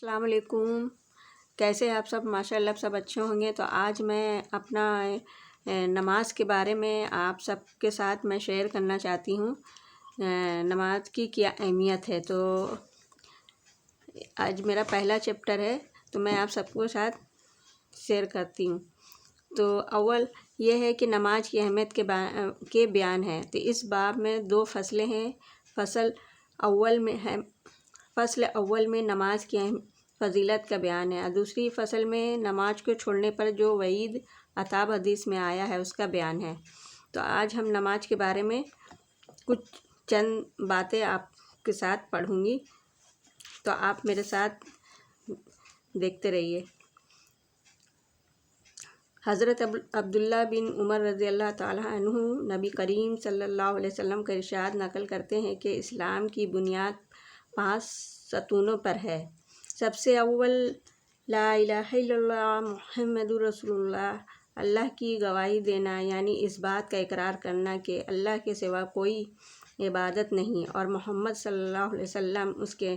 السلام علیکم، کیسے آپ سب؟ ماشاءاللہ سب اچھے ہوں گے۔ تو آج میں اپنا نماز کے بارے میں آپ سب کے ساتھ میں شیئر کرنا چاہتی ہوں۔ نماز کی کیا اہمیت ہے، تو آج میرا پہلا چیپٹر ہے، تو میں آپ سب کو ساتھ شیئر کرتی ہوں۔ تو اول یہ ہے کہ نماز کی اہمیت کے بیان ہے۔ تو اس باب میں 2 فصلیں ہیں۔ فصل اول میں نماز کی فضیلت کا بیان ہے، اور دوسری فصل میں نماز کو چھوڑنے پر جو وعید عذاب حدیث میں آیا ہے اس کا بیان ہے۔ تو آج ہم نماز کے بارے میں کچھ چند باتیں آپ کے ساتھ پڑھوں گی، تو آپ میرے ساتھ دیکھتے رہیے۔ حضرت عبداللہ بن عمر رضی اللہ تعالیٰ عنہ نبی کریم صلی اللہ علیہ وسلم کا ارشاد نقل کرتے ہیں کہ اسلام کی بنیاد 5 ستونوں پر ہے۔ سب سے اول لا الہ الا اللہ محمد رسول اللہ، اللہ کی گواہی دینا، یعنی اس بات کا اقرار کرنا کہ اللہ کے سوا کوئی عبادت نہیں اور محمد صلی اللہ علیہ وسلم اس کے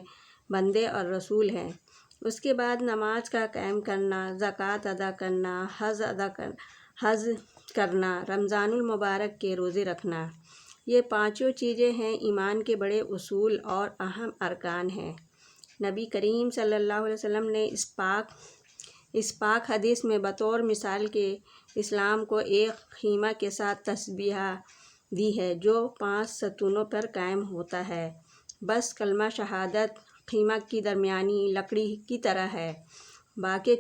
بندے اور رسول ہیں۔ اس کے بعد نماز کا قائم کرنا، زکوٰۃ ادا کرنا، حج کرنا، رمضان المبارک کے روزے رکھنا، یہ 5 چیزیں ہیں ایمان کے بڑے اصول اور اہم ارکان ہیں۔ نبی کریم صلی اللہ علیہ وسلم نے اس پاک حدیث میں بطور مثال کے اسلام کو ایک خیمہ کے ساتھ تشبیہ دی ہے جو 5 ستونوں پر قائم ہوتا ہے۔ بس کلمہ شہادت خیمہ کی درمیانی لکڑی کی طرح ہے، باقی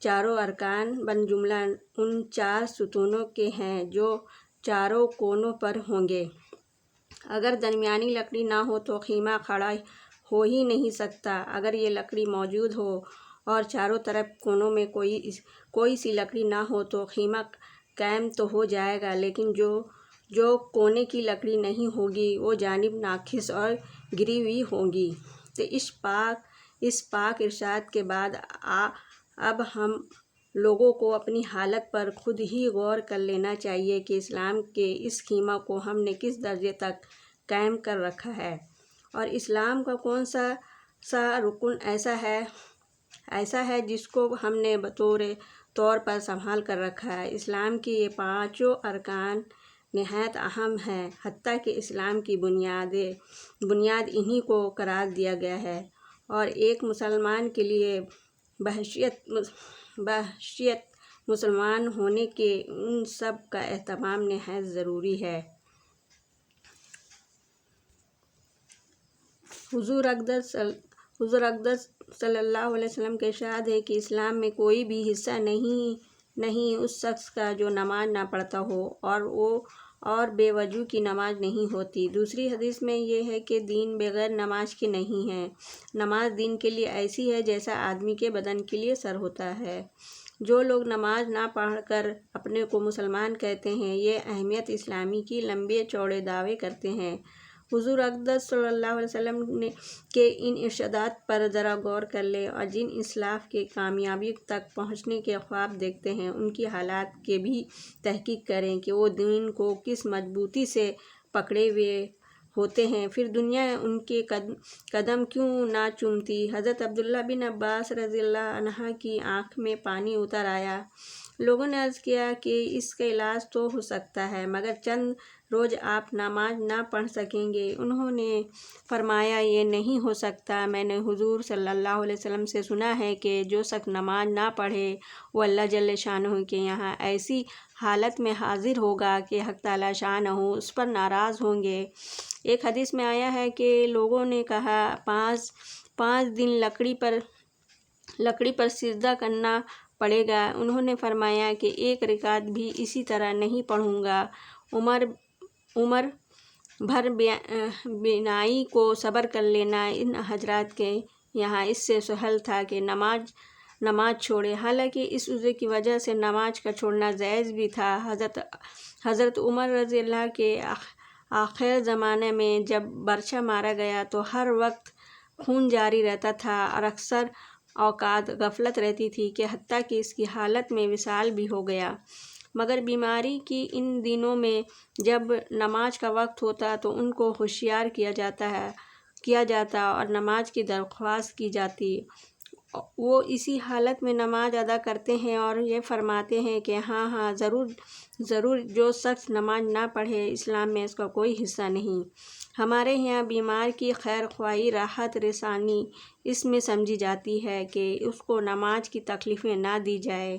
چاروں ارکان بجملہ ان 4 ستونوں کے ہیں جو چاروں کونوں پر ہوں گے۔ اگر درمیانی لکڑی نہ ہو تو خیمہ کھڑا ہو ہی نہیں سکتا۔ اگر یہ لکڑی موجود ہو اور چاروں طرف کونوں میں کوئی سی لکڑی نہ ہو تو خیمہ قائم تو ہو جائے گا، لیکن جو کونے کی لکڑی نہیں ہوگی وہ جانب ناقص اور گری ہوئی ہوگی۔ تو اس پاک ارشاد کے بعد اب ہم لوگوں کو اپنی حالت پر خود ہی غور کر لینا چاہیے کہ اسلام کے اس خیمہ کو ہم نے کس درجے تک قائم کر رکھا ہے، اور اسلام کا کون سا رکن ایسا ہے جس کو ہم نے طور پر سنبھال کر رکھا ہے۔ اسلام کی یہ 5 ارکان نہایت اہم ہیں، حتیٰ کہ اسلام کی بنیاد انہی کو قرار دیا گیا ہے، اور ایک مسلمان کے لیے بحیثیت مسلمان ہونے کے ان سب کا اہتمام نہایت ضروری ہے۔ حضور اقدس صلی اللہ علیہ وسلم کا ارشاد ہے کہ اسلام میں کوئی بھی حصہ نہیں اس شخص کا جو نماز نہ پڑھتا ہو، اور بے وضو کی نماز نہیں ہوتی۔ دوسری حدیث میں یہ ہے کہ دین بغیر نماز کے نہیں ہے۔ نماز دین کے لیے ایسی ہے جیسا آدمی کے بدن کے لیے سر ہوتا ہے۔ جو لوگ نماز نہ پڑھ کر اپنے کو مسلمان کہتے ہیں، یہ اہمیت اسلامی کی لمبے چوڑے دعوے کرتے ہیں۔ حضور اقدس صلی اللہ علیہ وسلم کے ان ارشادات پر ذرا غور کر لیں، اور جن اسلاف کے کامیابی تک پہنچنے کے خواب دیکھتے ہیں ان کی حالات کی بھی تحقیق کریں کہ وہ دین کو کس مضبوطی سے پکڑے ہوئے ہوتے ہیں، پھر دنیا ان کے قدم کیوں نہ چومتی۔ حضرت عبداللہ بن عباس رضی اللہ عنہ کی آنکھ میں پانی اتر آیا۔ لوگوں نے عرض کیا کہ اس کا علاج تو ہو سکتا ہے، مگر چند روز آپ نماز نہ پڑھ سکیں گے۔ انہوں نے فرمایا یہ نہیں ہو سکتا، میں نے حضور صلی اللہ علیہ وسلم سے سنا ہے کہ جو شخص نماز نہ پڑھے وہ اللہ جل شانہ کے یہاں ایسی حالت میں حاضر ہوگا کہ حق تعالیٰ شانہ اس پر ناراض ہوں گے۔ ایک حدیث میں آیا ہے کہ لوگوں نے کہا 5 دن لکڑی پر سجدہ کرنا پڑے گا۔ انہوں نے فرمایا کہ 1 رکعت بھی اسی طرح نہیں پڑھوں گا۔ عمر بھر بینائی کو صبر کر لینا ان حضرات کے یہاں اس سے سہل تھا کہ نماز چھوڑے، حالانکہ اس عذر کی وجہ سے نماز کا چھوڑنا جائز بھی تھا۔ حضرت عمر رضی اللہ کے آخر زمانے میں جب برچھا مارا گیا تو ہر وقت خون جاری رہتا تھا اور اکثر اوقات غفلت رہتی تھی کہ حتیٰ کہ اس کی حالت میں وصال بھی ہو گیا۔ مگر بیماری کی ان دنوں میں جب نماز کا وقت ہوتا تو ان کو ہوشیار کیا جاتا اور نماز کی درخواست کی جاتی، وہ اسی حالت میں نماز ادا کرتے ہیں اور یہ فرماتے ہیں کہ ہاں ضرور جو شخص نماز نہ پڑھے اسلام میں اس کا کوئی حصہ نہیں۔ ہمارے یہاں بیمار کی خیر خواہی راحت رسانی اس میں سمجھی جاتی ہے کہ اس کو نماز کی تکلیفیں نہ دی جائے،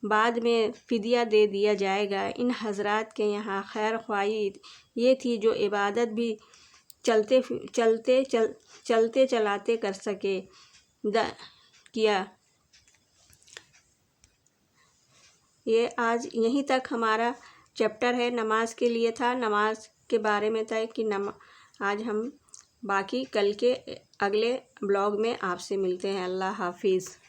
بعد میں فدیہ دے دیا جائے گا۔ ان حضرات کے یہاں خیر خواہی یہ تھی جو عبادت بھی چلتے چلاتے کر سکے کیا۔ یہ آج یہیں تک ہمارا چیپٹر ہے، نماز کے لیے تھا، نماز کے بارے میں تھا کہ آج ہم باقی کل کے اگلے بلاگ میں آپ سے ملتے ہیں۔ اللہ حافظ۔